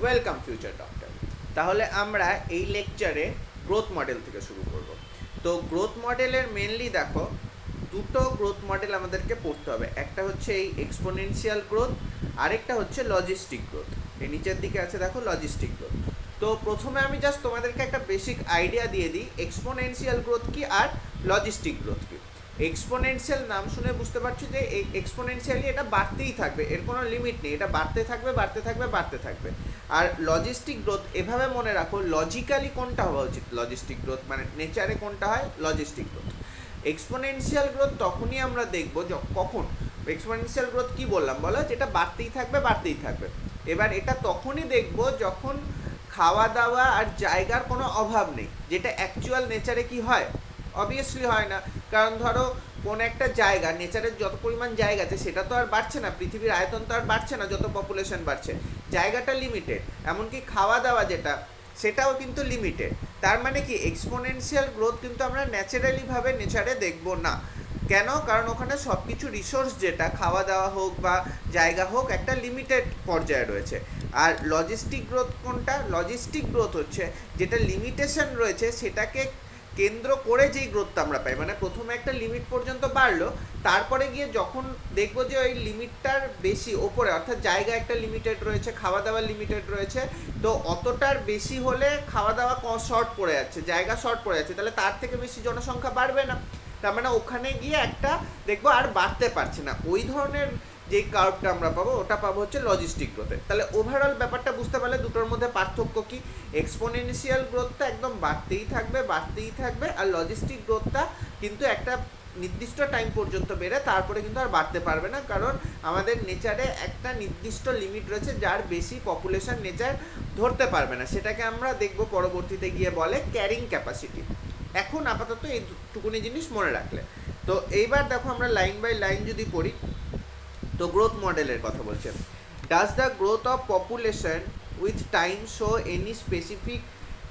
Welcome future doctor. তাহলে আমরা এই লেকচারে গ্রোথ মডেল থেকে শুরু করব। তো গ্রোথ মডেলের মেনলি দেখো দুটো গ্রোথ মডেল আমাদেরকে পড়তে হবে। একটা হচ্ছে এই এক্সপোনেনশিয়াল গ্রোথ, আরেকটা হচ্ছে লজিস্টিক গ্রোথ। এই নিচের দিকে আছে দেখো লজিস্টিক গ্রোথ। তো প্রথমে আমি জাস্ট তোমাদেরকে একটা বেসিক আইডিয়া দিয়ে দিই এক্সপোনেনশিয়াল গ্রোথ কি আর লজিস্টিক গ্রোথ কি। এক্সপোনেনশিয়াল নাম শুনে বুঝতে পারছো যে এই এক্সপোনেনশিয়ালি এটা বাড়তেই থাকবে, এর কোনো লিমিট নেই, এটা বাড়তে থাকবে বাড়তে থাকবে বাড়তে থাকবে। আর লজিস্টিক গ্রোথ এভাবে মনে রাখো, লজিক্যালি কোনটা হওয়া উচিত লজিস্টিক গ্রোথ, মানে নেচারে কোনটা হয় লজিস্টিক গ্রোথ। এক্সপোনেনশিয়াল গ্রোথ তখনই আমরা দেখবো কখন এক্সপোনেনশিয়াল গ্রোথ কি বললাম বলো, যেটা বাড়তেই থাকবে বাড়তেই থাকবে। এবার এটা তখনই দেখবো যখন খাওয়া দাওয়া আর জায়গার কোনো অভাব নেই, যেটা অ্যাকচুয়াল নেচারে কি হয়, অবভিয়াসলি হয় না। কারণ ধরো কোন একটা জায়গা, নেচারের যত পরিমাণ জায়গা আছে সেটা তো আর বাড়ছে না, পৃথিবীর আয়তন তো আর বাড়ছে না যত পপুলেশন বাড়ছে, জায়গাটা লিমিটেড। এমনকি খাওয়া দাওয়া যেটা সেটাও কিন্তু লিমিটেড। তার মানে কি এক্সপোনেনশিয়াল গ্রোথ কিন্তু আমরা ন্যাচারালিভাবে নেচারে দেখব না। কেন? কারণ ওখানে সব কিছু রিসোর্স যেটা খাওয়া দাওয়া হোক বা জায়গা হোক একটা লিমিটেড পর্যায়ে রয়েছে। আর লজিস্টিক গ্রোথ কোনটা? লজিস্টিক গ্রোথ হচ্ছে যেটা লিমিটেশন রয়েছে সেটাকে কেন্দ্র করে যেই গ্রোথটা আমরা পাই, মানে প্রথমে একটা লিমিট পর্যন্ত বাড়লো, তারপরে গিয়ে যখন দেখবো যে ওই লিমিটটার বেশি ওপরে, অর্থাৎ জায়গা একটা লিমিটেড রয়েছে, খাওয়া দাওয়া লিমিটেড রয়েছে, তো অতটার বেশি হলে খাওয়া দাওয়া শর্ট পড়ে যাচ্ছে, জায়গা শর্ট পড়ে যাচ্ছে, তাহলে তার থেকে বেশি জনসংখ্যা বাড়বে না। তার মানে ওখানে গিয়ে একটা দেখবো আর বাড়তে পারছে না, ওই ধরনের যে কার্ভটা আমরা পাবো ওটা পাবো হচ্ছে লজিস্টিক গ্রোথে। তাহলে ওভারঅল ব্যাপারটা বুঝতে পারলে দুটোর মধ্যে পার্থক্য কি। এক্সপোনেনশিয়াল গ্রোথটা একদম বাড়তেই থাকবে বাড়তেই থাকবে, আর লজিস্টিক গ্রোথটা কিন্তু একটা নির্দিষ্ট টাইম পর্যন্ত বেড়ে তারপরে কিন্তু আর বাড়তে পারবে না, কারণ আমাদের নেচারে একটা নির্দিষ্ট লিমিট রয়েছে যার বেশি পপুলেশন নেচার ধরতে পারবে না, সেটাকে আমরা দেখব পরবর্তীতে গিয়ে বলে ক্যারিং ক্যাপাসিটি। এখন আপাতত এইটুকুনি জিনিস মনে রাখলে। তো এইবার দেখো আমরা লাইন বাই লাইন যদি পড়ি, তো গ্রোথ মডেলের কথা বলছে। Does the growth of population with time show any specific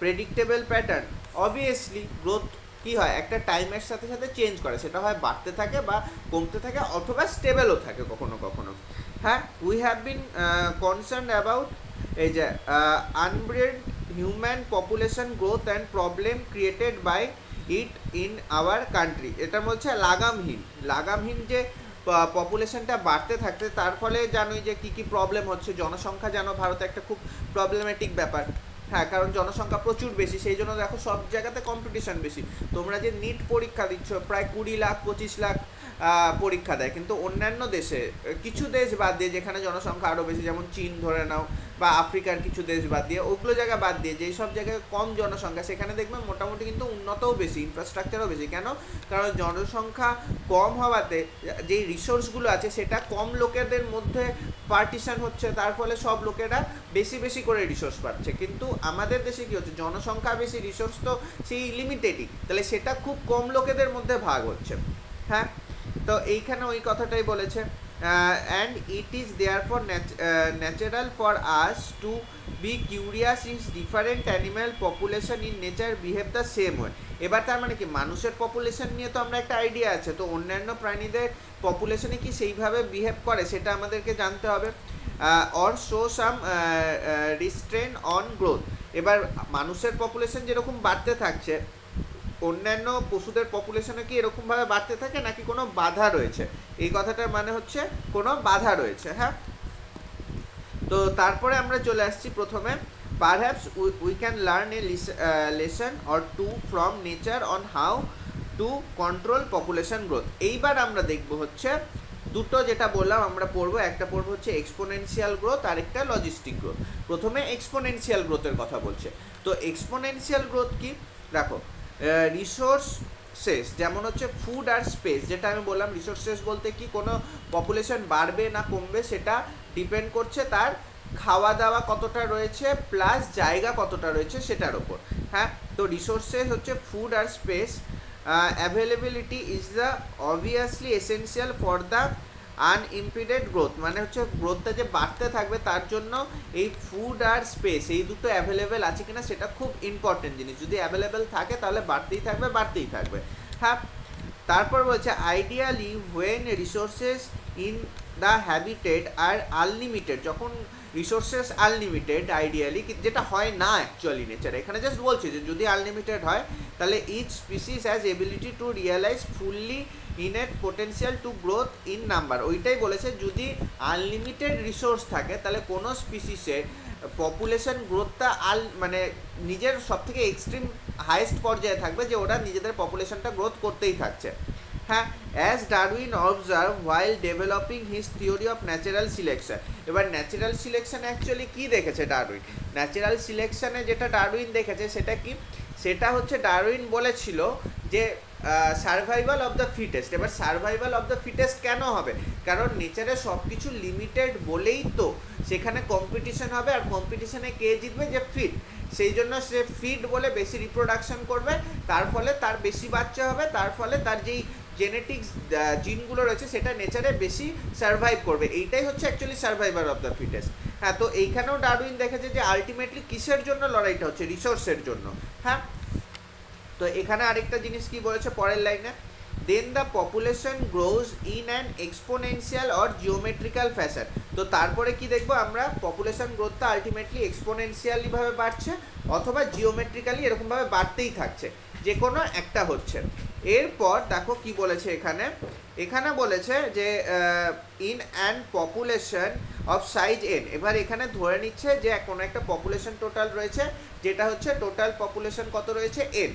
predictable pattern? Obviously growth কি হয়, একটা টাইমের সাথে সাথে চেঞ্জ করে, সেটা হয় বাড়তে থাকে বা কমতে থাকে অথবা স্টেবলও থাকে কখনো কখনো। হ্যাঁ, we have been concern about এই যে unbridled human population growth and problem created by it in our country. এটা হচ্ছে লাগামহীন যে পপুলেশনটা বাড়তে থাকতে তার ফলে জানোই যে কী কী প্রবলেম হচ্ছে। জনসংখ্যা জানো ভারতে একটা খুব প্রবলেমেটিক ব্যাপার। হ্যাঁ, কারণ জনসংখ্যা প্রচুর বেশি, সেই জন্য দেখো সব জায়গাতে কম্পিটিশন বেশি। তোমরা যে নিট পরীক্ষা দিচ্ছ প্রায় 20 লাখ 25 লাখ পরীক্ষা দেয়, কিন্তু অন্যান্য দেশে কিছু দেশ বাদ দিয়ে যেখানে জনসংখ্যা আরও বেশি, যেমন চীন ধরে নাও বা আফ্রিকার কিছু দেশ বাদ দিয়ে, ওগুলো জায়গা বাদ দিয়ে যেই সব জায়গায় কম জনসংখ্যা সেখানে দেখবে মোটামুটি কিন্তু উন্নতও বেশি, ইনফ্রাস্ট্রাকচারও বেশি। কেন? কারণ জনসংখ্যা কম হওয়াতে যেই রিসোর্সগুলো আছে সেটা কম লোকেদের মধ্যে পার্টিশন হচ্ছে, তার ফলে সব লোকেরা বেশি বেশি করে রিসোর্স পাচ্ছে। কিন্তু আমাদের দেশে কী হচ্ছে, জনসংখ্যা বেশি, রিসোর্স তো সেই লিমিটেডই, তাহলে সেটা খুব কম লোকেদের মধ্যে ভাগ হচ্ছে। হ্যাঁ, তো এইখানে ওই কথাটাই বলেছে। And it is therefore natural for us to be curious is different animal population in nature behave the same way. এবার তার মানে কি, মানুষের পপুলেশন নিয়ে তো আমরা একটা আইডিয়া আছে, তো অন্যান্য প্রাণীদের পপুলেশনে কি সেইভাবে বিহেভ করে সেটা আমাদেরকে জানতে হবে। Or show some restraint on growth. এবার মানুষের পপুলেশন যেরকম বাড়তে থাকছে, অন্যান্য পশুদের পপুলেশনে কি এরকমভাবে বাড়তে থাকে নাকি কোনো বাধা রয়েছে? এই কথাটার মানে হচ্ছে কোনো বাধা রয়েছে। হ্যাঁ, তো তারপরে আমরা চলে আসছি প্রথমে, perhaps we can learn a lesson or two from nature on how to control population growth. এইবার আমরা দেখব হচ্ছে দুটো, যেটা বললাম আমরা পড়বো, একটা পড়বো হচ্ছে এক্সপোনেনশিয়াল গ্রোথ আর একটা লজিস্টিক গ্রোথ। প্রথমে এক্সপোনেনশিয়াল গ্রোথের কথা বলছে। তো এক্সপোনেনশিয়াল গ্রোথ কি দেখো, রিসোর্সেস যেমন হচ্ছে ফুড আর স্পেস, যেটা আমি বললাম রিসোর্সেস বলতে কি, কোনো পপুলেশন বাড়বে না কমবে সেটা ডিপেন্ড করছে তার খাওয়া দাওয়া কতটা রয়েছে প্লাস জায়গা কতটা রয়েছে সেটার ওপর। হ্যাঁ, তো রিসোর্সেস হচ্ছে ফুড আর space. Availability is the obviously essential for the unimpeded growth, মানে হচ্ছে গ্রোথটা যে বাড়তে থাকবে তার জন্য এই ফুড আর স্পেস এই দুটো অ্যাভেলেবেল আছে কিনা সেটা খুব ইম্পর্টেন্ট জিনিস। যদি অ্যাভেলেবেল থাকে তাহলে বাড়তেই থাকবে বাড়তেই থাকবে। হ্যাঁ, তারপর বলছে ideally when resources in the habitat are unlimited, যখন রিসোর্সেস আনলিমিটেড আইডিয়ালি, যেটা হয় না অ্যাকচুয়ালি নেচারে, এখানে জাস্ট বলছে যে যদি আনলিমিটেড হয় তাহলে each species has ability to realise fully innate potential to growth in number. ওইটাই বলেছে যদি আনলিমিটেড রিসোর্স থাকে তাহলে কোনো স্পিসিসের পপুলেশন গ্রোথটা মানে নিজের সব থেকে এক্সট্রিম হাইয়েস্ট পর্যায়ে থাকবে, যে ওরা নিজেদের পপুলেশনটা গ্রোথ করতেই থাকছে। হ্যাঁ, as Darwin observe while developing his theory of natural selection. এবার ন্যাচারাল সিলেকশন অ্যাকচুয়ালি কী দেখেছে ডারউইন? ন্যাচারাল সিলেকশনে যেটা ডারউইন দেখেছে সেটা কি? সেটা হচ্ছে ডারউইন বলেছিল যে সার্ভাইভাল অফ দ্য ফিটেস্ট। এবার সার্ভাইভাল অফ দ্য ফিটেস্ট কেন হবে? কারণ নেচারে সব কিছু লিমিটেড বলেই তো সেখানে কম্পিটিশন হবে, আর কম্পিটিশনে কে জিতবে? যে ফিট। সেই জন্য সে ফিট বলে বেশি রিপ্রোডাকশন করবে, তার ফলে তার বেশি বাচ্চা হবে, তার ফলে তার যেই জেনেটিক্স জিনগুলো রয়েছে সেটা নেচারে বেশি সার্ভাইভ করবে। এইটাই হচ্ছে actually survivor of the fittest. হ্যাঁ, তো এইখানেও ডারউইন দেখেছে যে আলটিমেটলি কিসের জন্য লড়াইটা হচ্ছে? রিসোর্সের জন্য। হ্যাঁ, তো এখানে আরেকটা জিনিস কি বলেছে পরের লাইনে? Then the population grows in an exponential or geometrical fashion. তো তারপরে কি দেখবো আমরা? পপুলেশন গ্রোথটা আলটিমেটলি এক্সপোনেনশিয়ালিভাবে বাড়ছে অথবা জিওমেট্রিক্যালি এরকমভাবে বাড়তেই থাকছে, যে কোনো একটা হচ্ছে। এরপর দেখো কি বলেছে এখানে? এখানে বলেছে যে in an population of size N. এবার এখানে ধরে নিচ্ছে যে কোনো একটা পপুলেশন টোটাল রয়েছে, যেটা হচ্ছে টোটাল পপুলেশন কত রয়েছে? এন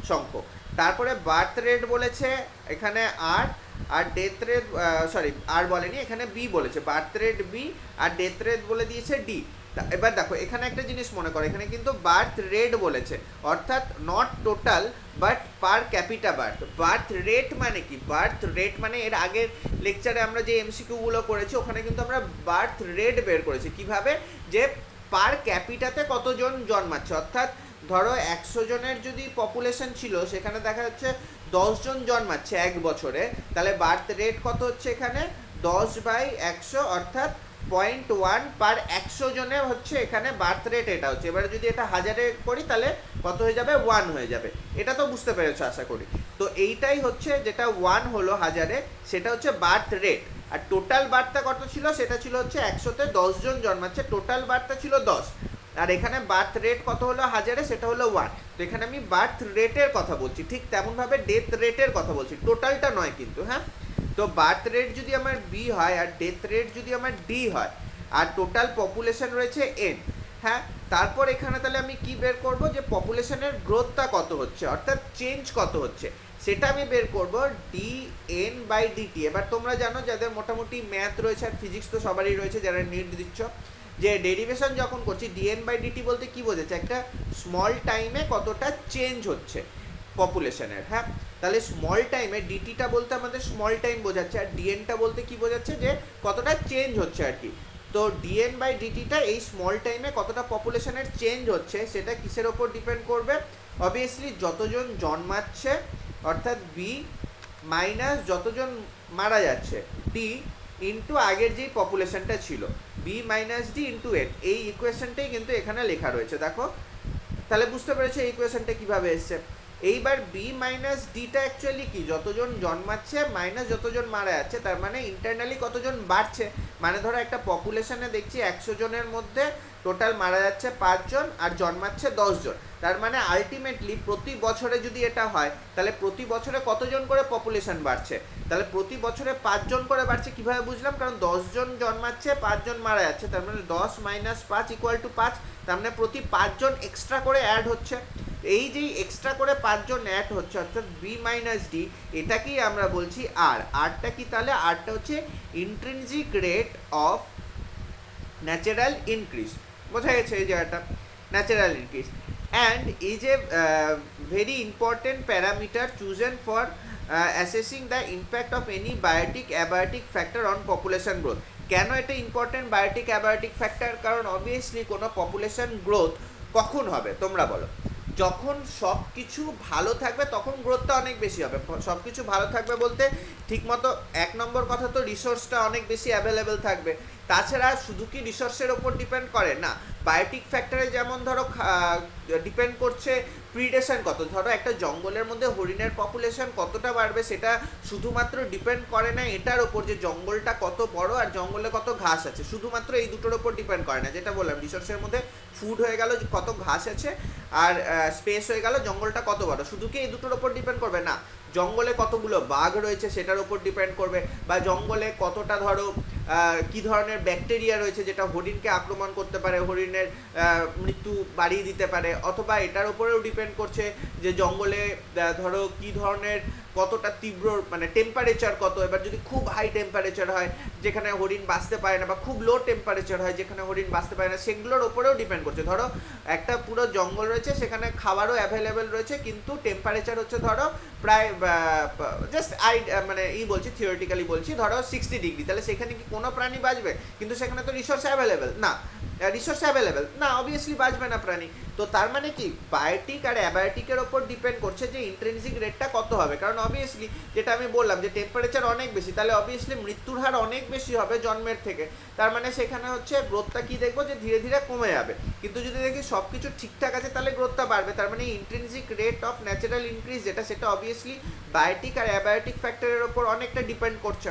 সংখ্যক। তারপরে বার্থ রেট বলেছে এখানে আর ডেথ রেট, সরি আর বলেনি, এখানে বি বলেছে। বার্থ রেট বি আর ডেথ রেট বলে দিয়েছে ডি। এবার দেখো এখানে একটা জিনিস মনে করো, এখানে কিন্তু বার্থ রেট বলেছে, অর্থাৎ not total but per capital birth. Birth rate মানে কি? বার্থ রেট মানে এর আগের লেকচারে আমরা যে এমসিকিউগুলো করেছি ওখানে কিন্তু আমরা বার্থ রেট বের করেছি। কিভাবে? যে পার ক্যাপিটাতে কতজন জন্মাচ্ছে, অর্থাৎ ধরো 100 জনের যদি পপুলেশন ছিল সেখানে দেখা যাচ্ছে 10 জন জন্মাচ্ছে এক বছরে, তাহলে বার্থ রেট কত হচ্ছে এখানে? 10/100 অর্থাৎ 0.1 পার 100 জনে হচ্ছে এখানে বার্থ রেট এটা হচ্ছে। এবারে যদি এটা হাজারে করি তাহলে কত হয়ে যাবে? 1 হয়ে যাবে। এটা তো বুঝতে পেরেছো আশা করি। তো এইটাই হচ্ছে যেটা 1 হলো হাজারে, সেটা হচ্ছে বার্থ রেট। আর টোটাল বার্থটা কত ছিল? সেটা ছিল হচ্ছে 100তে 10 জন জন্মাচ্ছে, টোটাল বার্থটা ছিল 10। আর এখানে বার্থ রেট কত হলো হাজারে? সেটা হলো 1। তো এখানে আমি বার্থ রেটের কথা বলছি, ঠিক তেমনভাবে ডেথ রেটের কথা বলছি, টোটালটা নয় কিন্তু। হ্যাঁ, তো বার্থ রেট যদি আমার বি হয় আর ডেথ রেট যদি আমার ডি হয় আর টোটাল পপুলেশন রয়েছে এন। হ্যাঁ, তারপর এখানে তাহলে আমি কি বের করব? যে পপুলেশনের গ্রোথটা কত হচ্ছে, অর্থাৎ চেঞ্জ কত হচ্ছে, সেটা আমি বের করব ডি এন বাই ডিটি। এবার তোমরা জানো যাদের মোটামুটি ম্যাথ রয়েছে আর ফিজিক্স তো সবারই রয়েছে যারা নিট দিচ্ছ, যে ডেরিভেশন যখন করছি ডিএন বাই ডিটি বলতে কি বোঝাচ্ছে? একটা স্মল টাইমে কতটা চেঞ্জ হচ্ছে পপুলেশনের। হ্যাঁ, তাহলে স্মল টাইমে ডিটিটা বলতে আমাদের স্মল টাইম বোঝাচ্ছে, আর ডিএনটা বলতে কি বোঝাচ্ছে? যে কতটা চেঞ্জ হচ্ছে আর কি। তো ডিএন বাই ডিটিটা এই স্মল টাইমে কতটা পপুলেশনের চেঞ্জ হচ্ছে সেটা কিসের ওপর ডিপেন্ড করবে? অবভিয়াসলি যতজন জন্মাচ্ছে অর্থাৎ বি মাইনাস যতজন মারা যাচ্ছে ডি ইন্টু আগের যেই পপুলেশনটা ছিল B minus D into N. এই ইকুয়েশনটাই কিন্তু এখানে লেখা রয়েছে, দেখো। তাহলে বুঝতে পেরেছো এই ইকুয়েশনটা কীভাবে এসছে? এইবার বি মাইনাস ডিটা অ্যাকচুয়ালি কি? যতজন জন্মাচ্ছে মাইনাস যতজন মারা যাচ্ছে, তার মানে ইন্টারনালি কতজন বাড়ছে। মানে ধরো একটা পপুলেশনে দেখছি 100 জনের মধ্যে টোটাল মারা যাচ্ছে 5 জন আর জন্মাচ্ছে 10 জন, তার মানে আলটিমেটলি প্রতি বছরে যদি এটা হয় তাহলে প্রতি বছরে কতজন করে পপুলেশন বাড়ছে? তাহলে প্রতি বছরে 5 জন করে বাড়ছে। কীভাবে বুঝলাম? কারণ 10 জন জন্মাচ্ছে 5 জন মারা যাচ্ছে, তার মানে 10 মাইনাস 5 ইকুয়াল টু 5, তার মানে প্রতি 5 জন এক্সট্রা করে অ্যাড হচ্ছে। এই যে এক্সট্রা করে 5 জন অ্যাড হচ্ছে অর্থাৎ বি মাইনাস ডি, এটাকেই আমরা বলছি আর। আরটা কি তাহলে? আরটা হচ্ছে intrinsic rate of natural increase. বোঝা গেছে এই জায়গাটা? Natural increase and is a very important parameter chosen for assessing the impact of any biotic abiotic factor on population growth. কেন এটা ইম্পর্টেন্ট বায়োটিক অ্যাবায়োটিক ফ্যাক্টর? কারণ অবভিয়াসলি কোনো population growth কখন হবে তোমরা বলো? যখন সব কিছু ভালো থাকবে তখন গ্রোথটা অনেক বেশি হবে। সব কিছু ভালো থাকবে বলতে ঠিকমতো 1 নম্বর কথা তো রিসোর্সটা অনেক বেশি অ্যাভেলেবেল থাকবে, তাছাড়া শুধু কি রিসোর্সের ওপর ডিপেন্ড করে না, বায়োটিক ফ্যাক্টরে যেমন ধরো ডিপেন্ড করছে প্রিডেশন কত, ধরো একটা জঙ্গলের মধ্যে হরিণের পপুলেশন কতটা বাড়বে সেটা শুধুমাত্র ডিপেন্ড করে না এটার ওপর যে জঙ্গলটা কত বড় আর জঙ্গলে কত ঘাস আছে, শুধুমাত্র এই দুটোর ওপর ডিপেন্ড করে না, যেটা বললাম রিসোর্সের মধ্যে ফুড হয়ে গেল কত ঘাস আছে আর স্পেস হয়ে গেল জঙ্গলটা কত বড়, শুধু কি এই দুটোর ওপর ডিপেন্ড করবে না, জঙ্গলে কতগুলো বাঘ রয়েছে সেটার উপর ডিপেন্ড করবে, বা জঙ্গলে কতটা ধরো কি ধরনের ব্যাকটেরিয়া রয়েছে যেটা হরিণকে আক্রমণ করতে পারে, হরিণের মৃত্যু বাড়িয়ে দিতে পারে, অথবা এটার উপরেও ডিপেন্ড করছে যে জঙ্গলে ধরো কি ধরনের কতটা তীব্র মানে টেম্পারেচার কত, এবার যদি খুব হাই টেম্পারেচার হয় যেখানে হরিণ বাঁচতে পারে না, বা খুব লো টেম্পারেচার হয় যেখানে হরিণ বাঁচতে পারে না, সেগুলোর ওপরেও ডিপেন্ড করছে। ধরো একটা পুরো জঙ্গল রয়েছে সেখানে খাবারও অ্যাভেলেবেল রয়েছে কিন্তু টেম্পারেচার হচ্ছে ধরো প্রায় জাস্ট মানে বলছি থিওরিটিক্যালি বলছি ধরো 60 ডিগ্রি, তাহলে সেখানে কি কোনো প্রাণী বাঁচবে? কিন্তু সেখানে তো রিসোর্স অ্যাভেলেবেল না, রিসোর্স অ্যাভেলেবেল না, অবভিয়াসলি বাঁচবে না প্রাণী। তো তার মানে কি বায়োটিক আর অ্যাবায়োটিকের ওপর ডিপেন্ড করছে যে ইন্ট্রিনসিক রেটটা কত হবে, কারণ অবভিয়াসলি যেটা আমি বললাম যে টেম্পারেচার অনেক বেশি, তাহলে অবভিয়াসলি মৃত্যুর হার অনেক বেশি হবে জন্মের থেকে, তার মানে সেখানে হচ্ছে গ্রোথটা কি দেখবো যে ধীরে ধীরে কমে যাবে। কিন্তু যদি দেখি সব কিছু ঠিকঠাক আছে তাহলে গ্রোথটা বাড়বে, তার মানে intrinsic rate of natural increase যেটা সেটা অবভিয়াসলি বায়োটিক আর অ্যাবায়োটিক ফ্যাক্টরের ওপর অনেকটা ডিপেন্ড করছে।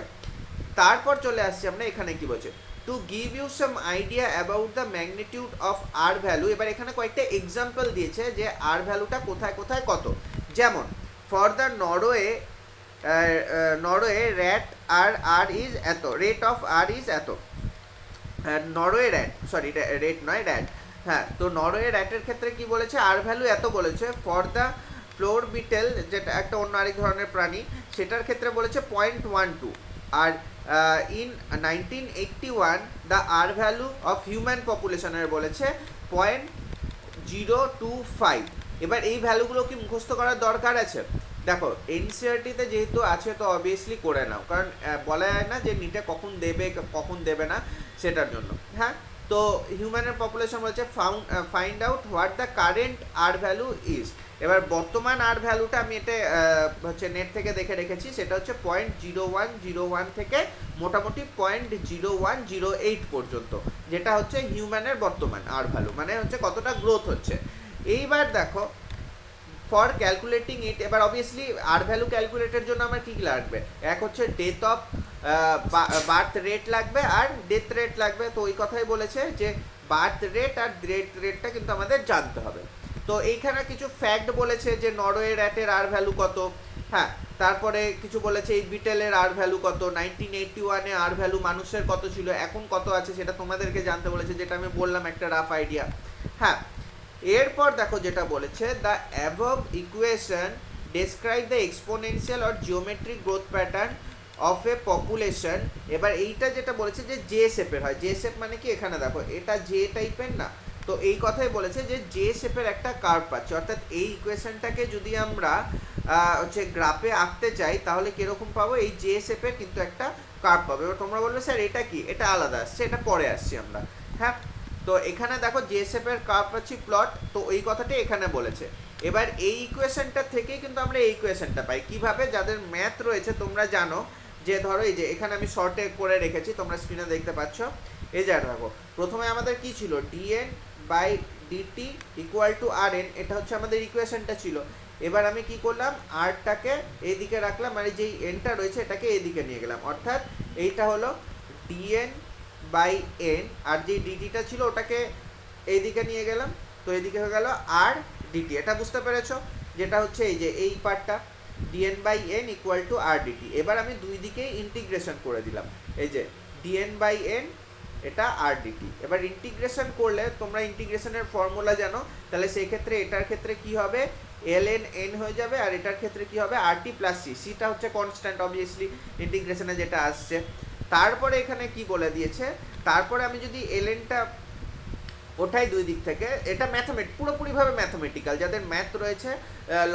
তারপর চলে আসছি আমরা এখানে কি বলছে, to give you some idea about the magnitude of R value. এবার এখানে কয়েকটা এক্সাম্পল দিয়েছে যে আর ভ্যালুটা কোথায় কোথায় কত, যেমন for the Norway rat R is এত, রেট অফ আর ইজ এত, নরওয়ে র্যাট সরি রেট নয় র্যাট, হ্যাঁ তো নরওয়ে র্যাটের ক্ষেত্রে কি বলেছে আর ভ্যালু এত বলেছে, ফর দ্য ফ্লোর বিটেল যেটা একটা অন্য আরেক ধরনের প্রাণী সেটার ক্ষেত্রে বলেছে 0.12, আর in 1981 the R value of human পপুলেশনের বলেছে 0.025। এবার এই ভ্যালুগুলো কি মুখস্থ করার দরকার আছে? দেখো এনসিআরটিতে যেহেতু আছে তো অবভিয়াসলি করে নাও, কারণ বলা যায় না যে নিটে কখন দেবে কখন দেবে না সেটার জন্য। হ্যাঁ তো হিউম্যানের পপুলেশন বলছে find out what the current R value is. এবার বর্তমান আর ভ্যালুটা আমি এটা হচ্ছে নেট থেকে দেখে রেখেছি, সেটা হচ্ছে 0.0101 থেকে মোটামুটি 0.0108 পর্যন্ত, যেটা হচ্ছে হিউম্যানের বর্তমান আর ভ্যালু, মানে হচ্ছে কতটা গ্রোথ হচ্ছে। এইবার দেখো ফর ক্যালকুলেটিং ইট, এবার অবভিয়াসলি আর ভ্যালু ক্যালকুলেটের জন্য আমার কী লাগবে, এক হচ্ছে ডেথ অফ বার্থ রেট লাগবে আর ডেথ রেট লাগবে। তো ওই কথাই বলেছে যে বার্থ রেট আর ডেথ রেটটা কিন্তু আমাদের জানতে হবে। তো এইখানে কিছু ফ্যাক্ট বলেছে যে নরওয়ে র্যাটের আর ভ্যালু কত, হ্যাঁ তারপরে কিছু বলেছে এই বিটেলের আর ভ্যালু কত, 1981-এ আর ভ্যালু মানুষের কত ছিল, এখন কত আছে সেটা তোমাদেরকে জানতে বলেছে, যেটা আমি বললাম একটা রাফ আইডিয়া। হ্যাঁ এরপর দেখো যেটা বলেছে the above equation describe the exponential or geometric growth pattern of a population. এবার এইটা যেটা বলেছে যে জে শেপের হয়, জে শেপ মানে কি এখানে দেখো এটা জে টাইপের না, তো এই কথাই বলেছে যে জে শেপের একটা কার্ভ পাচ্ছে, অর্থাৎ এই ইকুয়েশনটাকে যদি আমরা হচ্ছে গ্রাফে আঁকতে চাই তাহলে কীরকম পাবো, এই জে শেপের কিন্তু একটা কার্ভ পাবো। এবার তোমরা বলবে স্যার এটা কি, এটা আলাদা আসছে, এটা পরে আসছি আমরা। হ্যাঁ তো এখানে দেখো জে শেপের কার্ভ পাচ্ছি প্লট, তো এই কথাটাই এখানে বলেছে। এবার এই ইকুয়েশনটা থেকেই কিন্তু আমরা এই ইকুয়েশনটা পাই কিভাবে, যাদের ম্যাথ রয়েছে তোমরা জানো যে ধরো এই যে এখানে আমি শর্টে করে রেখেছি, তোমরা স্ক্রিনে দেখতে পাচ্ছ, এই যে দেখো প্রথমে আমাদের কি ছিল DN by DT equal to R N, এটা হচ্ছে আমাদের ইকুয়েশনটা ছিল। এবার আমি কি করলাম, আরটাকে এইদিকে রাখলাম আর যেই এনটা রয়েছে এটাকে এইদিকে নিয়ে গেলাম, অর্থাৎ এইটা হলো ডিএন বাই এন, আর যে ডিটিটা ছিল ওটাকে এইদিকে নিয়ে গেলাম, তো এইদিকে হয়ে গেল আর ডিটি। এটা বুঝতে পেরেছো, যেটা হচ্ছে এই যে এই পার্টটা DN by N equal to R DT. এবার আমি দুই দিকেই ইন্টিগ্রেশন করে দিলাম, এই যে ডিএন বাই এন এটা আর ডিটি। এবার ইন্টিগ্রেশন করলে তোমরা ইন্টিগ্রেশনের ফর্মুলা জানো, তাহলে সেই ক্ষেত্রে এটার ক্ষেত্রে কি হবে এল এন এন হয়ে যাবে, আর এটার ক্ষেত্রে কি হবে আর টি প্লাস সি, সিটা হচ্ছে কনস্ট্যান্ট অবভিয়াসলি ইন্টিগ্রেশনে যেটা আসছে। তারপরে এখানে কি বলে দিয়েছে, তারপরে আমি যদি এল এনটা ওঠাই দুই দিক থেকে, এটা পুরোপুরিভাবে ম্যাথমেটিক্যাল, যাদের ম্যাথ রয়েছে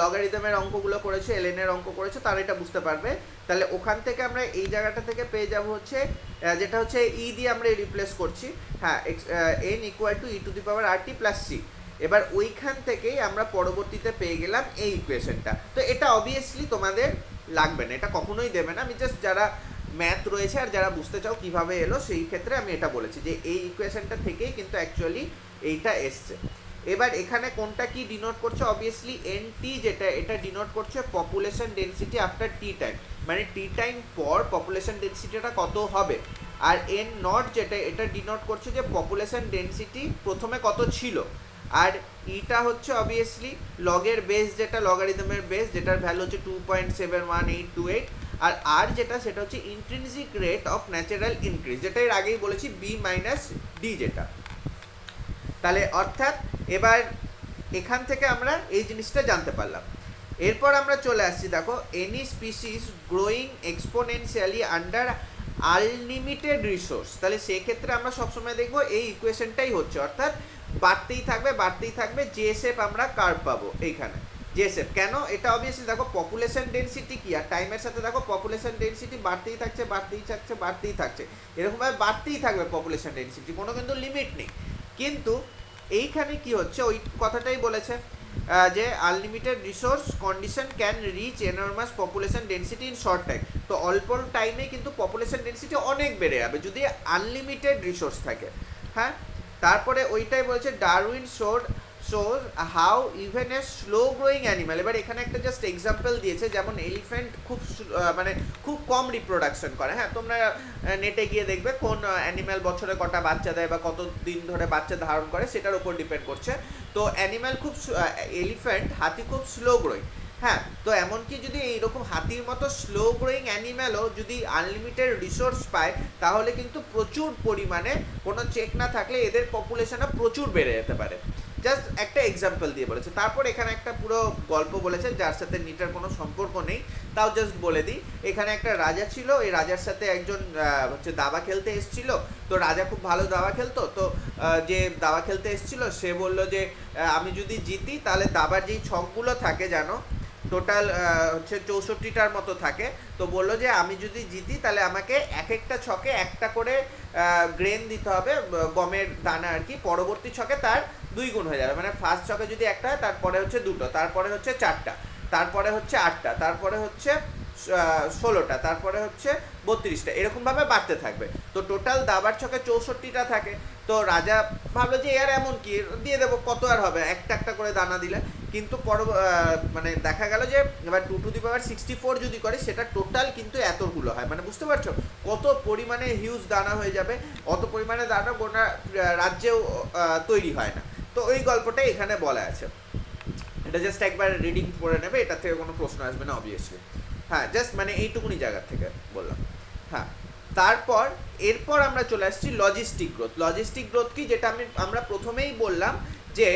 লগারিদমের অঙ্কগুলো করেছে এলএনের অঙ্ক করেছে তারা এটা বুঝতে পারবে। তাহলে ওখান থেকে আমরা এই জায়গাটা থেকে পেয়ে যাব হচ্ছে যেটা হচ্ছে ই দিয়ে আমরা রিপ্লেস করছি, হ্যাঁ N equal to E to the power R T plus C. এবার ওইখান থেকেই আমরা পরবর্তীতে পেয়ে গেলাম এই ইকুয়েশনটা। তো এটা অবভিয়াসলি তোমাদের লাগবে না, এটা কখনোই দেবে না, আমি জাস্ট যারা ম্যাথ রয়েছে, আর যারা বুঝতে চাও কিভাবে এলো সেই ক্ষেত্রে আমি এটা বলেছি যে এই ইকুয়েশনটা থেকেই কিন্তু অ্যাকচুয়ালি এইটা এসছে। এবার এখানে কোনটা কি ডিনোট করছে, অবভিয়াসলি এনটি যেটা এটা ডিনোট করছে population density after tea time, মানে টি টাইম পর পপুলেশন ডেনসিটিটা কত হবে। আর এন নট যেটা এটা ডিনোট করছে যে পপুলেশন ডেনসিটি প্রথমে কত ছিল। আর ইটা হচ্ছে অবভিয়াসলি লগের বেস, যেটা লগারিদমের বেস, যেটার ভ্যালু হচ্ছে 2.71828। আর যেটা সেটা হচ্ছে intrinsic rate of natural increase, যেটা এর আগেই বলেছি বি মাইনাস ডি যেটা। তাহলে অর্থাৎ এবার এখান থেকে আমরা এই জিনিসটা জানতে পারলাম। এরপর আমরা চলে আসছি, দেখো any species growing exponentially under unlimited resource. তাহলে সেক্ষেত্রে আমরা সবসময় দেখবো এই ইকুয়েশনটাই হচ্ছে, অর্থাৎ বাড়তেই থাকবে জে শেপ আমরা কার্ভ পাবো এইখানে জে শেপ। কেন? এটা অবভিয়াসলি দেখো পপুলেশন ডেনসিটি কি, আর টাইমের সাথে দেখো পপুলেশন ডেনসিটি বাড়তেই থাকছে, এরকমভাবে বাড়তেই থাকবে পপুলেশন ডেনসিটি, কোনো কিন্তু লিমিট নেই। কিন্তু এইখানে কি হচ্ছে, ওই কথাটাই বলেছে যে unlimited resource condition can reach enormous population density in short time. তো অল্প টাইমে কিন্তু পপুলেশন ডেনসিটি অনেক বেড়ে যাবে যদি আনলিমিটেড রিসোর্স থাকে। হ্যাঁ, তারপরে ওইটাই বলছে ডারউইন শোর how even a slow growing animal. এবার এখানে একটা জাস্ট এক্সাম্পল দিয়েছে, যেমন এলিফ্যান্ট খুব কম রিপ্রোডাকশন করে। হ্যাঁ, তোমরা নেটে গিয়ে দেখবে কোন অ্যানিম্যাল বছরে কটা বাচ্চা দেয় বা কত দিন ধরে বাচ্চা ধারণ করে, সেটার উপর ডিপেন্ড করছে। তো অ্যানিম্যাল এলিফ্যান্ট, হাতি খুব স্লো গ্রোয়িং। হ্যাঁ, তো এমনকি যদি এইরকম হাতির মতো স্লো গ্রোয়িং অ্যানিম্যালও যদি আনলিমিটেড রিসোর্স পায়, তাহলে কিন্তু প্রচুর পরিমাণে কোনো চেক না থাকলে এদের পপুলেশনও প্রচুর বেড়ে যেতে পারে। জাস্ট একটা এক্সাম্পল দিয়ে বলেছে। তারপর এখানে একটা পুরো গল্প বলেছে যার সাথে নিটার কোনো সম্পর্ক নেই, তাও জাস্ট বলে দিই। এখানে একটা রাজা ছিল, এই রাজার সাথে একজন দাবা খেলতে এসেছিল। তো রাজা খুব ভালো দাবা খেলতো। তো যে দাবা খেলতে এসেছিল সে বলল যে আমি যদি জিতি তাহলে দাবার যেই ছকগুলো থাকে জানো টোটাল হচ্ছে 64টার মতো থাকে। তো বললো যে আমি যদি জিতি তাহলে আমাকে এক একটা ছকে একটা করে গ্রেন দিতে হবে, গমের দানা আর কি। পরবর্তী ছকে তার 2 গুণ হয়ে যাবে, মানে ফার্স্ট ছকে যদি একটা হয় তারপরে হচ্ছে 2টো, তারপরে হচ্ছে 4টা, তারপরে হচ্ছে 8টা, তারপরে হচ্ছে 16টা, তারপরে হচ্ছে 32টা, এরকমভাবে বাড়তে থাকবে। তো টোটাল দাবার ছকে 64টা থাকে। তো রাজা ভাবলো যে এর এমন কি, দিয়ে দেবো, কত আর হবে একটা একটা করে দানা দিলে। কিন্তু মানে দেখা গেল যে এবার 2 টু দি পাওয়ার 64 যদি করে সেটা টোটাল কিন্তু এতগুলো হয়, মানে বুঝতে পারছো কত পরিমাণে হিউজ দানা হয়ে যাবে। অত পরিমাণে দানা গোটা রাজ্যেও তৈরি হয় না। তো ওই গল্পটাই এখানে বলা আছে, এটা জাস্ট একবার রিডিং পড়ে নেবে, এটা থেকে কোনো প্রশ্ন আসবে না অবভিয়াসলি। হ্যাঁ, জাস্ট মানে এইটুকুনি জায়গার থেকে বললাম। হ্যাঁ, এরপর আমরা চলে আসছি লজিস্টিক গ্রোথ কি, যেটা আমরা প্রথমেই বললাম যে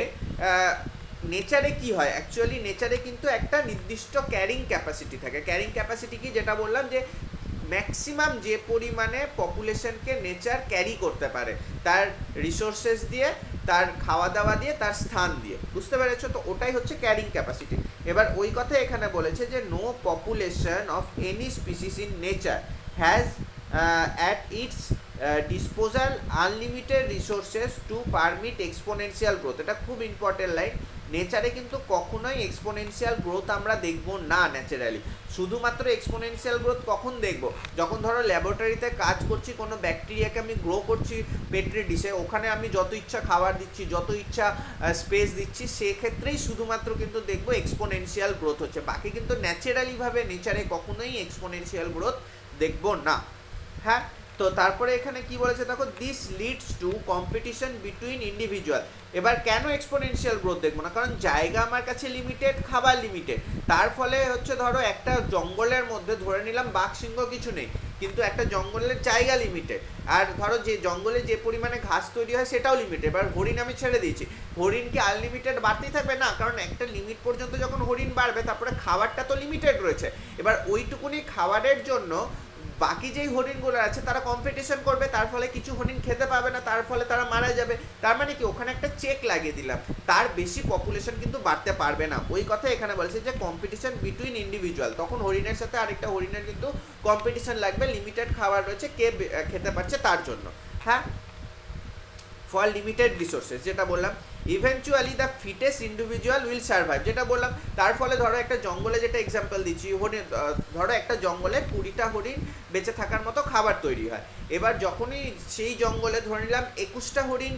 নেচারে কি হয়। অ্যাকচুয়ালি নেচারে কিন্তু একটা নির্দিষ্ট ক্যারিং ক্যাপাসিটি থাকে। ক্যারিং ক্যাপাসিটি কি, যেটা বললাম যে ম্যাক্সিমাম যে পরিমাণে পপুলেশনকে নেচার ক্যারি করতে পারে তার রিসোর্সেস দিয়ে, তার খাওয়া দাওয়া দিয়ে, তার স্থান দিয়ে, বুঝতে পেরেছো? তো ওটাই হচ্ছে ক্যারিং ক্যাপাসিটি। এবার ওই কথা এখানে বলেছে যে no population of any species in nature has at its disposal unlimited resources to permit exponential growth. এটা খুব ইম্পর্টেন্ট লাইন। নেচারে কিন্তু কখনোই এক্সপোনেনশিয়াল গ্রোথ আমরা দেখবো না ন্যাচারালি। শুধুমাত্র এক্সপোনেনশিয়াল গ্রোথ কখন দেখবো, যখন ধরো ল্যাবরেটরিতে কাজ করছি, কোনো ব্যাকটেরিয়াকে আমি গ্রো করছি পেট্রি ডিশে, ওখানে আমি যত ইচ্ছা খাবার দিচ্ছি, যত ইচ্ছা স্পেস দিচ্ছি, সেক্ষেত্রেই শুধুমাত্র কিন্তু দেখবো এক্সপোনেনশিয়াল গ্রোথ হচ্ছে। বাকি কিন্তু ন্যাচারালিভাবে নেচারে কখনোই এক্সপোনেনশিয়াল গ্রোথ দেখবো না। হ্যাঁ, তো তারপরে এখানে কি বলেছে দেখো, this leads to competition between individual. এবার কেন এক্সপোনেনশিয়াল গ্রোথ দেখবো না, কারণ জায়গা আমার কাছে লিমিটেড, খাবার লিমিটেড। তার ফলে হচ্ছে ধরো একটা জঙ্গলের মধ্যে ধরে নিলাম বাঘ সিংহ কিছু নেই, কিন্তু একটা জঙ্গলের জায়গা লিমিটেড। আর ধরো যে জঙ্গলে যে পরিমাণে ঘাস তৈরি হয় সেটাও লিমিটেড। এবার হরিণ আমি ছেড়ে দিয়েছি, হরিণ কি আনলিমিটেড বাড়তেই থাকবে? না, কারণ একটা লিমিট পর্যন্ত যখন হরিণ বাড়বে তারপরে খাবারটা তো লিমিটেড রয়েছে। এবার ওইটুকুনি খাবারের জন্য বাকি যেই হরিণগুলো আছে তারা কম্পিটিশন করবে, তার ফলে কিছু হরিণ খেতে পাবে না, তার ফলে তারা মারা যাবে। তার মানে কি, ওখানে একটা চেক লাগিয়ে দিলাম, তার বেশি পপুলেশন কিন্তু বাড়তে পারবে না। ওই কথা এখানে বলছে যে কম্পিটিশন বিটুইন ইন্ডিভিজুয়াল, তখন হরিণের সাথে আরেকটা হরিণের কিন্তু কম্পিটিশন লাগবে, লিমিটেড খাবার রয়েছে, কে খেতে পারছে তার জন্য। হ্যাঁ, ফর লিমিটেড রিসোর্সেস, যেটা বললাম eventually the fittest individual will survive, যেটা বললাম। তার ফলে ধরো একটা জঙ্গলে, যেটা এক্সাম্পল দিচ্ছি, হরিণ, ধরো একটা জঙ্গলে 20টা হরিণ বেঁচে থাকার মতো খাবার তৈরি হয়। এবার যখনই সেই জঙ্গলে ধরে নিলাম 21টা হরিণ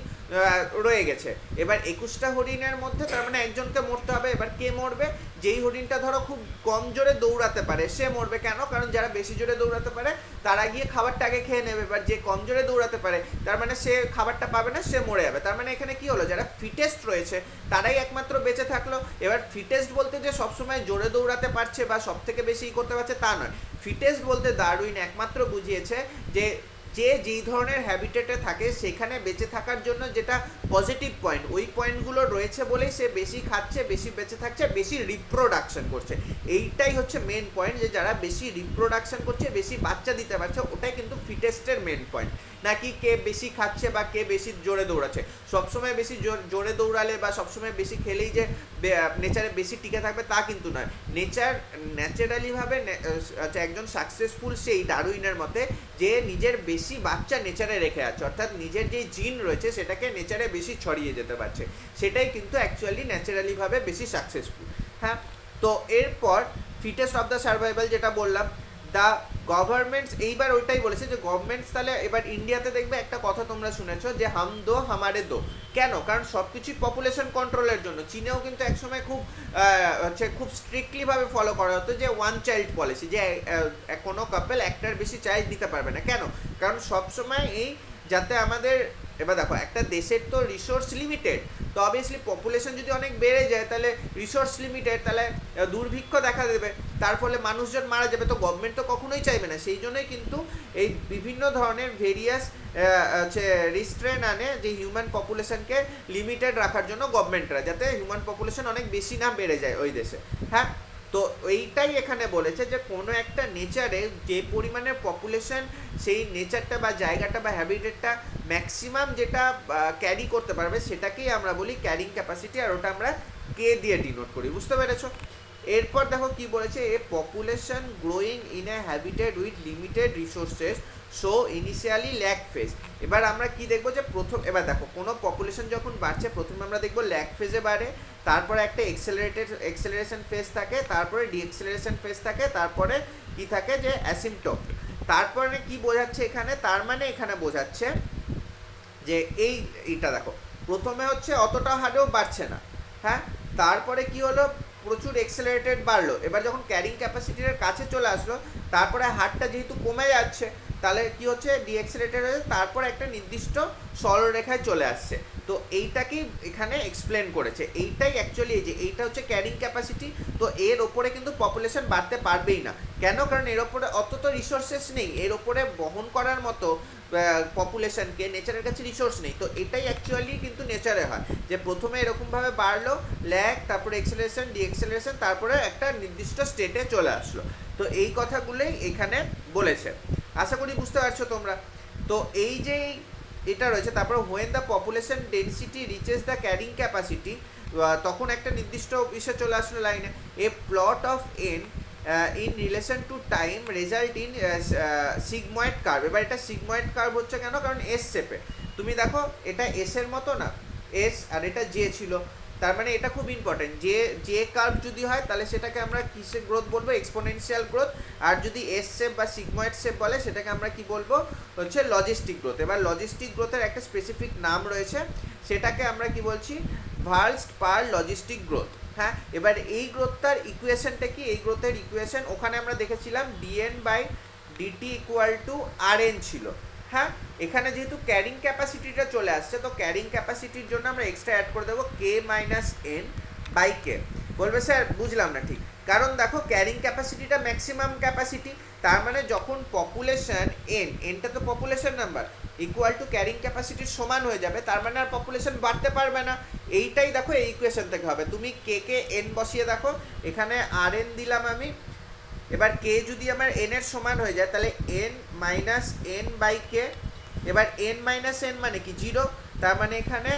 রয়ে গেছে, এবার 21টা হরিণের মধ্যে তার মানে একজনকে মরতে হবে। এবার কে মরবে? যেই হরিণটা ধরো খুব কম জোরে দৌড়াতে পারে সে মরবে। কেন? কারণ যারা বেশি জোরে দৌড়াতে পারে তারা গিয়ে খাবারটা আগে খেয়ে নেবে। এবার যে কম জোরে দৌড়াতে পারে তার মানে সে খাবারটা পাবে না, সে মরে যাবে। তার মানে এখানে কি হলো, যারা ফিটেস্ট রয়েছে তারাই একমাত্র বেঁচে থাকলো। এবার ফিটেস্ট বলতে যে সবসময় জোরে দৌড়াতে পারছে বা সব থেকে বেশি করতে পারছে তা নয়। ফিটেস্ট বলতে ডারউইন একমাত্র বুঝিয়েছে যে যেই ধরনের হ্যাবিটেটে থাকে সেখানে বেঁচে থাকার জন্য যেটা পজিটিভ পয়েন্ট, ওই পয়েন্টগুলো রয়েছে বলেই সে বেশি খাচ্ছে, বেশি বেঁচে থাকছে, বেশি রিপ্রোডাকশন করছে। এইটাই হচ্ছে মেন পয়েন্ট, যে যারা বেশি রিপ্রোডাকশন করছে, বেশি বাচ্চা দিতে পারছে, ওটাই কিন্তু ফিটেস্টের মেন পয়েন্ট। নাকি কে বেশি খাচ্ছে বা কে বেশি জোরে দৌড়াচ্ছে। সবসময় বেশি জোরে দৌড়ালে বা সবসময় বেশি খেলেই যে নেচারে বেশি টিকে থাকবে তা কিন্তু নয়। ন্যাচারালিভাবে একজন সাকসেসফুল সেই ডারউইনের মতে যে নিজের বেশি বাচ্চা নেচারে রেখে আছে, অর্থাৎ নিজের যে জিন রয়েছে সেটাকে নেচারে বেশি ছড়িয়ে যেতে পারছে, সেটাই কিন্তু অ্যাকচুয়ালি ন্যাচারালিভাবে বেশি সাকসেসফুল। হ্যাঁ, তো এরপর ফিটেস্ট অফ দ্য সার্ভাইভাল যেটা বললাম, দ্য গভর্নমেন্টস, এইবার ওইটাই বলেছে যে গভর্নমেন্টস। তাহলে এবার ইন্ডিয়াতে দেখবে একটা কথা তোমরা শুনেছো যে হাম দো হামারে দো। কেন? কারণ সব কিছুই পপুলেশন কন্ট্রোলের জন্য। চীনেও কিন্তু একসময় খুব খুব স্ট্রিক্টলিভাবে ফলো করা হতো যে ওয়ান চাইল্ড পলিসি, যে কোনো কাপল একটার বেশি চাইল্ড দিতে পারবে না। কেন? কারণ সবসময় এই যাতে আমাদের, এবার দেখো একটা দেশের তো রিসোর্স লিমিটেড, তো অবভিয়াসলি পপুলেশন যদি অনেক বেড়ে যায় তাহলে রিসোর্স লিমিটেড, তাহলে দুর্ভিক্ষ দেখা দেবে, তার ফলে মানুষজন মারা যাবে। তো গভর্নমেন্ট তো কখনোই চাইবে না। সেই জন্যই কিন্তু এই বিভিন্ন ধরনের ভেরিয়াস রিস্ট্রেন আনে যে হিউম্যান পপুলেশনকে লিমিটেড রাখার জন্য গভর্নমেন্টরা, যাতে হিউম্যান পপুলেশন অনেক বেশি না বেড়ে যায় ওই দেশে। হ্যাঁ, তো এইটাই এখানে বলেছে যে কোনো একটা নেচারে যে পরিমাণের পপুলেশন সেই নেচারটা বা জায়গাটা বা হ্যাবিটেটটা ম্যাক্সিমাম যেটা ক্যারি করতে পারবে সেটাকেই আমরা বলি ক্যারিং ক্যাপাসিটি, আর ওটা আমরা কে দিয়ে ডিনোট করি। বুঝতে পেরেছো? এরপর দেখো কি বলেছে, a population growing in a habitat with limited resources so initially lag phase. এবার আমরা কি দেখবো যে এবার দেখো কোনো পপুলেশন যখন বাড়ছে প্রথমে আমরা দেখবো ল্যাক ফেজে বাড়ে, তারপরে একটা এক্সেলারেশন ফেজ থাকে, তারপরে ডিএক্সেলারেশন ফেজ থাকে, তারপরে কি থাকে যে অ্যাসিম্পটট। তারপরে কি বোঝাচ্ছে এখানে? তার মানে এখানে বোঝাচ্ছে যে এইটা দেখো প্রথমে হচ্ছে অতটা হারেও বাড়ছে না। হ্যাঁ, তারপরে কি হলো, প্রচুর এক্সেলারেটেড বাড়লো। এবার যখন ক্যারিং ক্যাপাসিটির কাছে চলে আসলো, তারপরে হারটা যেহেতু কমে যাচ্ছে তাহলে কি হচ্ছে, ডিএক্সেলারেটেড হয়ে তারপর একটা নির্দিষ্ট সরলরেখায় চলে আসছে। তো এইটাকেই এখানে এক্সপ্লেন করেছে। এইটাই অ্যাকচুয়ালি এই যে এইটা হচ্ছে ক্যারিং ক্যাপাসিটি। তো এর ওপরে কিন্তু পপুলেশন বাড়তে পারবেই না। কেন? কারণ এর ওপরে অত তো রিসোর্সেস নেই, এর ওপরে বহন করার মতো পপুলেশনকে নেচারের কাছে রিসোর্স নেই। তো এটাই অ্যাকচুয়ালি কিন্তু নেচারে হয় যে প্রথমে এরকমভাবে বাড়লো ল্যাক, তারপরে এক্সেলারেশন, ডিএক্সেলারেশন, তারপরে একটা নির্দিষ্ট স্টেটে চলে আসলো। তো এই কথাগুলোই এখানে বলেছে। আশা করি বুঝতে পারছো তোমরা। তো এই যে এটা রয়েছে, তারপর when the population density reaches the carrying capacity, তখন একটা নির্দিষ্ট বিষয় চলে আসলো লাইনে, a plot of N in relation to time result in sigmoid curve. এবার এটা সিগময়েড কার্ভ হচ্ছে কেন? কারণ এস শেপে। তুমি দেখো এটা এস এর মতো না, এস আর এটা জে ছিল, তার মানে এটা খুব ইম্পর্টেন্ট। যে কার্ভ যদি হয় তাহলে সেটাকে আমরা কিসের গ্রোথ বলবো? Exponential growth. আর যদি এস শেপ বা সিগময়েড শেপ বলে সেটাকে আমরা কি বলবো? হচ্ছে লজিস্টিক গ্রোথ। এবার লজিস্টিক গ্রোথের একটা স্পেসিফিক নাম রয়েছে, সেটাকে আমরা কি বলছি? ভার্স্ট পার লজিস্টিক গ্রোথ। হ্যাঁ, এবার এই গ্রোথটার ইকুয়েশনটা কি? এই গ্রোথের ইকুয়েশন ওখানে আমরা দেখেছিলাম DN by DT equal to R N ছিল। হ্যাঁ, এখানে যেহেতু ক্যারিং ক্যাপাসিটিটা চলে আসছে, তো ক্যারিং ক্যাপাসিটির জন্য আমরা এক্সট্রা অ্যাড করে দেবো কে মাইনাস এন বাই কে। বলবে স্যার বুঝলাম না ঠিক, কারণ দেখো ক্যারিং ক্যাপাসিটিটা ম্যাক্সিমাম ক্যাপাসিটি, তার মানে যখন পপুলেশন এনটা তো population number equal to carrying ক্যাপাসিটির সমান হয়ে যাবে, তার মানে আর পপুলেশন বাড়তে পারবে না। এইটাই দেখো এই ইকুয়েশন থেকে হবে। তুমি কে এন বসিয়ে দেখো, এখানে আর এন দিলাম আমি। এবার কে যদি আমার এন এর সমান হয়ে যায় তাহলে এন মাইনাস এন বাই কে। এবার এন মাইনাস এন মানে কি? জিরো। তার মানে এখানে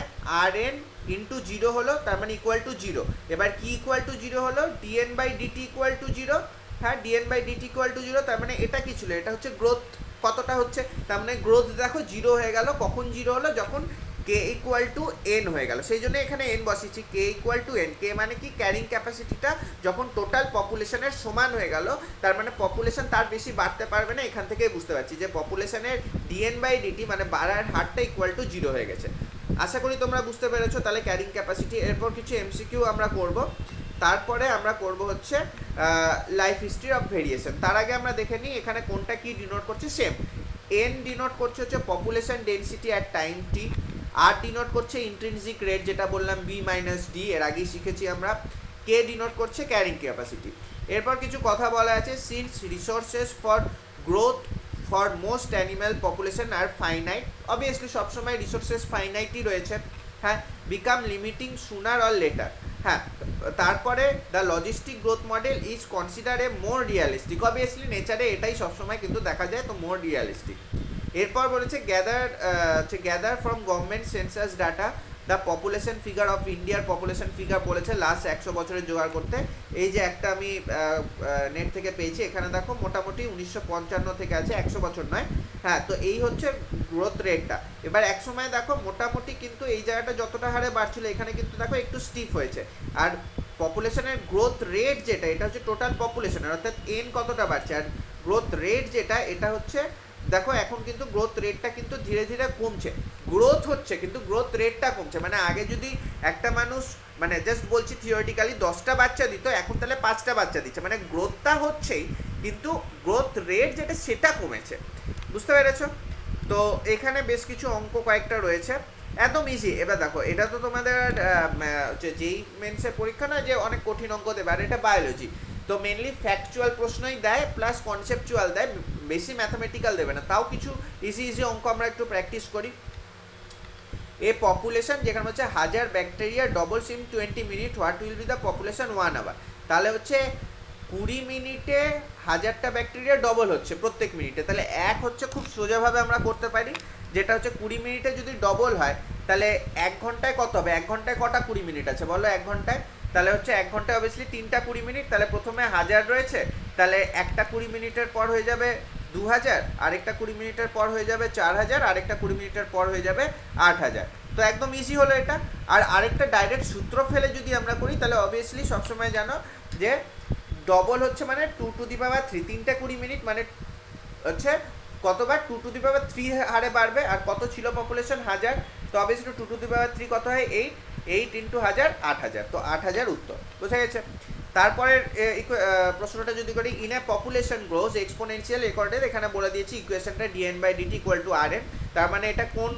আর এন ইন্টু জিরো হলো, তার মানে ইকুয়াল টু জিরো। এবার কি ইকুয়াল টু জিরো হলো? D N by DT equal to zero. হ্যাঁ, D N by DT equal to zero. তার মানে এটা কি ছিল? এটা হচ্ছে গ্রোথ কতটা হচ্ছে, তার মানে গ্রোথ দেখো জিরো হয়ে গেল। কখন জিরো হলো? যখন কে ইকুয়াল টু এন হয়ে গেল, সেই জন্য এখানে এন বসিয়েছি, কে ইকুয়াল টু এন। কে মানে কি, ক্যারিং ক্যাপাসিটিটা যখন টোটাল পপুলেশনের সমান হয়ে গেল, তার মানে পপুলেশন তার বেশি বাড়তে পারবে না। এখান থেকেই বুঝতে পারছি যে পপুলেশনের ডিএন বাই ডিটি মানে বাড়ার হারটা ইকুয়াল টু 0 হয়ে গেছে। আশা করি তোমরা বুঝতে পেরেছো তাহলে ক্যারিং ক্যাপাসিটি। এরপর কিছু এমসিকিউ আমরা করব, তারপরে আমরা করব হচ্ছে লাইফ হিস্ট্রি অফ ভেরিয়েশন। তার আগে আমরা দেখে নিই এখানে কোনটা কি ডিনোট করছে। সেম, এন ডিনোট করছে হচ্ছে population density at time T, আর ডিনোট করছে ইন্ট্রিনসিক রেট যেটা বললাম বি মাইনাস ডি, এর আগেই শিখেছি আমরা। কে ডিনোট করছে ক্যারিং ক্যাপাসিটি। এরপর কিছু কথা বলা আছে, since resources for growth for most animal population are finite, obviously সবসময় রিসোর্সেস ফাইনাইটই রয়েছে, হ্যাঁ, become limiting sooner or later. হ্যাঁ, তারপরে the logistic growth model is consider a more realistic, obviously নেচারে এটাই সবসময় কিন্তু দেখা যায়, তো মোর রিয়ালিস্টিক। এরপর বলেছে gather from government census data the population figure of ইন্ডিয়ার পপুলেশন ফিগার বলেছে লাস্ট 100 বছরের জোগাড় করতে। এই যে একটা আমি নেট থেকে পেয়েছি, এখানে দেখো মোটামুটি 1955 থেকে আছে, 100 বছর নয়। হ্যাঁ, তো এই হচ্ছে গ্রোথ রেটটা। এবার এক সময় দেখো মোটামুটি কিন্তু এই জায়গাটা যতটা হারে বাড়ছিল, এখানে কিন্তু দেখো একটু স্টিফ হয়েছে। আর পপুলেশনের গ্রোথ রেট যেটা, এটা হচ্ছে টোটাল পপুলেশনের, অর্থাৎ এন কতটা বাড়ছে, আর গ্রোথ রেট যেটা, এটা হচ্ছে দেখো এখন কিন্তু গ্রোথ রেটটা কিন্তু ধীরে ধীরে কমছে। গ্রোথ হচ্ছে কিন্তু গ্রোথ রেটটা কমছে, মানে আগে যদি একটা মানুষ, মানে জাস্ট বলছি থিওরিটিক্যালি 10টা বাচ্চা দিত, এখন তাহলে 5টা বাচ্চা দিচ্ছে, মানে গ্রোথটা হচ্ছেই কিন্তু গ্রোথ রেট যেটা সেটা কমেছে। বুঝতে পেরেছো? তো এখানে বেশ কিছু অঙ্ক কয়েকটা রয়েছে, একদম ইজি। এবার দেখো এটা তো তোমাদের যেই মেন্সের পরীক্ষা না যে অনেক কঠিন অঙ্ক দেবে, আর এটা বায়োলজি, তো মেনলি ফ্যাকচুয়াল প্রশ্নই দেয় প্লাস কনসেপচুয়াল দেয়, বেশি ম্যাথামেটিক্যাল দেবে না। তাও কিছু ইজি ইজি অঙ্ক আমরা একটু প্র্যাকটিস করি। এ পপুলেশন যেখানে হচ্ছে 1000 bacteria doubles in 20 minute, what will be the population 1 hour. তাহলে হচ্ছে 20 মিনিটে 1000টা ব্যাকটেরিয়া ডবল হচ্ছে প্রত্যেক মিনিটে, তাহলে এক হচ্ছে খুব সোজাভাবে আমরা করতে পারি, যেটা হচ্ছে 20 মিনিটে যদি ডবল হয় তাহলে 1 ঘন্টায় কত হবে, 1 ঘন্টায় কটা 20 মিনিট আছে বলো, 1 ঘন্টায়, তাহলে হচ্ছে 1 ঘন্টায় অবভিয়াসলি 3টা 20 মিনিট, তাহলে প্রথমে 1000 রয়েছে, তাহলে একটা 20 মিনিটের পর হয়ে যাবে 2000, আরেকটা 20 মিনিটের পর হয়ে যাবে 4000, আরেকটা 20 মিনিটের পর হয়ে যাবে 8000। তো একদম ইজি হলো এটা। আর আরেকটা ডাইরেক্ট সূত্র ফেলে যদি আমরা করি, তাহলে অবভিয়াসলি সবসময় জানো যে ডবল হচ্ছে মানে 2 টু দি পাওয়ার 3, 3টা 20 মিনিট মানে হচ্ছে কতবার 2 টু দি পাওয়ার 3 হারে বাড়বে, আর কত ছিল পপুলেশন 1000, তো অবভিয়াসলি 2 টু দি পাওয়ার 3 কত হয় 8, 8 ইন্টু 1000 8000, তো 8000 উত্তর। বোঝা গেছে? তারপরের প্রশ্নটা যদি করি, in a population grows exponential রেকর্ডের, এখানে বলে দিয়েছি ইকুয়েশনটা dN by DT equal to R N. তার মানে এটা কোন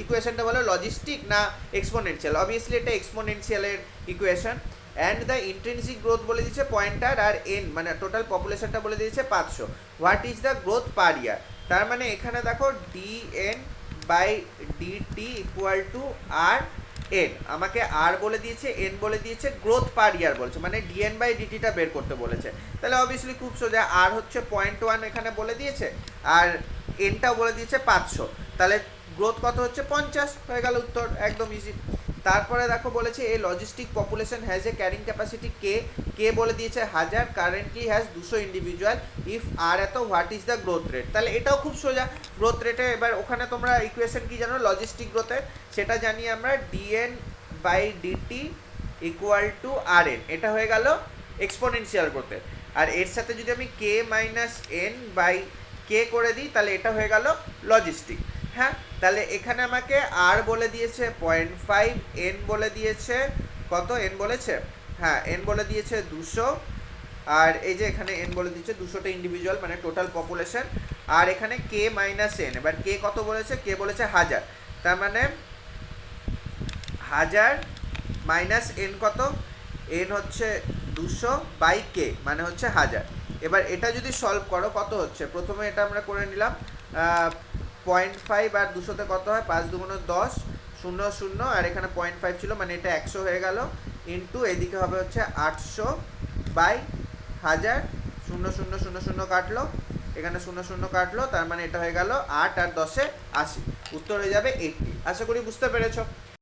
ইকুয়েশনটা বলো, লজিস্টিক না এক্সপোনেনশিয়াল? অবভিয়াসলি এটা এক্সপোনেনশিয়ালের equation. And the intrinsic growth বলে দিয়েছে পয়েন্টার, আর এন মানে টোটাল পপুলেশনটা বলে দিয়েছে 500। What is the growth per year? তার মানে এখানে দেখো dN by DT equal to R N, আমাকে আর বলে দিয়েছে, এন বলে দিয়েছে, গ্রোথ পার ইয়ার বলছে, মানে ডিএন বাই ডিটিটা বের করতে বলেছে। তাহলে অবভিয়াসলি খুব সোজা, আর হচ্ছে 0.1 এখানে বলে দিয়েছে, আর এনটাও বলে দিয়েছে 500, তাহলে গ্রোথ কত হচ্ছে 50, হয়ে গেল উত্তর, একদম ইজি। তারপরে দেখো বলেছে a logistic population has a carrying capacity K, K বলে দিয়েছে 1000, currently has 200 individual, if r এত what is the growth rate? তাহলে এটাও খুব সোজা গ্রোথ রেটে। এবার ওখানে তোমরা ইকুয়েশন কি জানো লজিস্টিক গ্রোথে, সেটা জানি আমরা DN by DT equal to R N, এটা হয়ে গেল এক্সপোনেনশিয়াল গ্রোথে। আর এর সাথে যদি আমি কে মাইনাস এন বাই কে করে দিই, তাহলে এটা হয়ে গেল লজিস্টিক। হ্যাঁ, তাহলে এখানে আমাকে আর বলে দিয়েছে 0.5, এন বলে দিয়েছে কত, এন বলেছে, হ্যাঁ এন বলে দিয়েছে 200, আর এই যে এখানে এন বলে দিয়েছে 200টা ইন্ডিভিজুয়াল মানে টোটাল পপুলেশন, আর এখানে কে মাইনাস এন, এবার কে কত বলেছে, কে বলেছে 1000, তার মানে 1000 মাইনাস এন কত, এন হচ্ছে 200 বাই কে মানে হচ্ছে 1000। এবার এটা যদি সলভ করো কত হচ্ছে, প্রথমে এটা আমরা করে নিলাম 0.5 আর 200তে কত হয়, 5 দুগুণ 10, 0 0, আর এখানে 0.5 ছিল মানে এটা 100 হয়ে গেল, ইন্টু এদিকে হবে হচ্ছে 800 বাই 1000, 0 0 0 0 কাটলো, এখানে 0 0 কাটলো, তার মানে এটা হয়ে গেল 8 আর 10 80, উত্তর হয়ে যাবে 80। আশা করি বুঝতে পেরেছো।